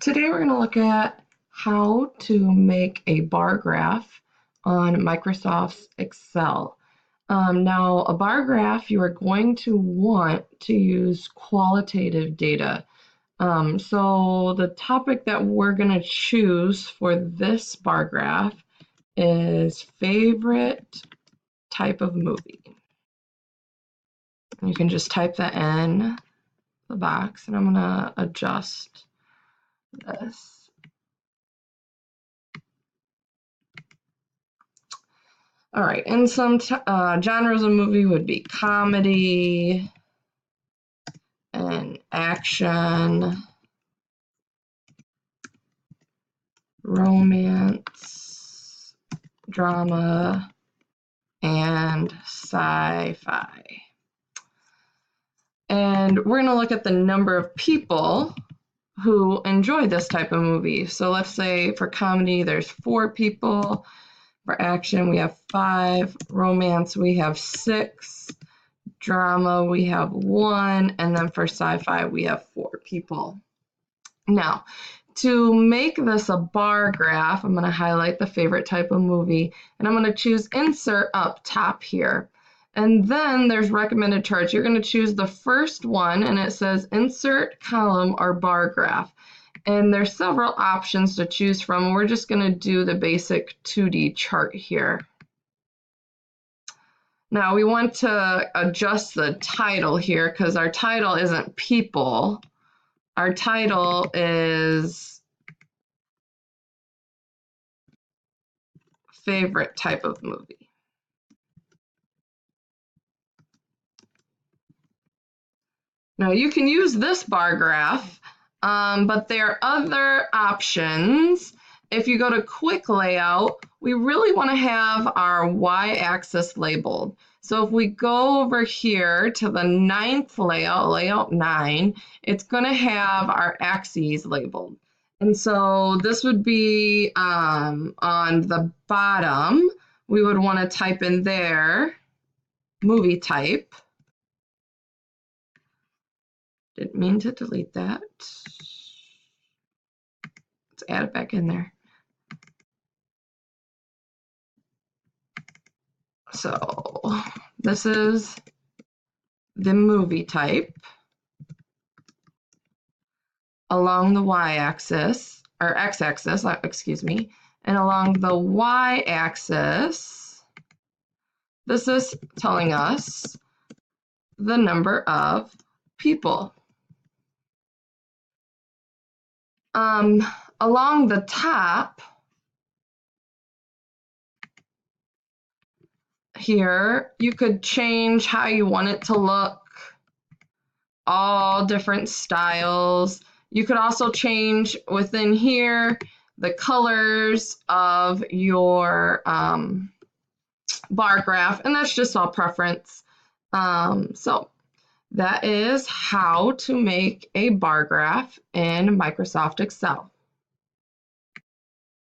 Today we're going to look at how to make a bar graph on Microsoft's Excel. Now, a bar graph, you are going to want to use qualitative data. So the topic that we're going to choose for this bar graph is favorite type of movie. You can just type that in the box, and I'm going to adjust this. All right, and some genres of movie would be comedy and action, romance, drama, and sci-fi. And we're going to look at the number of people who enjoy this type of movie. So let's say for comedy, there's 4 people. For action, we have 5. Romance, we have 6. Drama, we have 1. And then for sci-fi, we have 4 people. Now, to make this a bar graph, I'm going to highlight the favorite type of movie, and I'm going to choose Insert up top here. And then there's recommended charts. You're going to choose the first one, and it says Insert column or bar graph. And there's several options to choose from. We're just going to do the basic 2D chart here. Now we want to adjust the title here because our title isn't people. Our title is favorite type of movie. Now you can use this bar graph, but there are other options. If you go to quick layout, we really want to have our y-axis labeled. So if we go over here to the 9th layout, layout 9, it's going to have our axes labeled. And so this would be on the bottom, we would want to type in there, movie type. Didn't mean to delete that. Let's add it back in there. So this is the movie type along the y-axis, or x-axis, excuse me, and along the y-axis, this is telling us the number of people. Along the top here, you could change how you want it to look, all different styles. You could also change within here the colors of your bar graph, and that's just all preference. So that is how to make a bar graph in Microsoft Excel.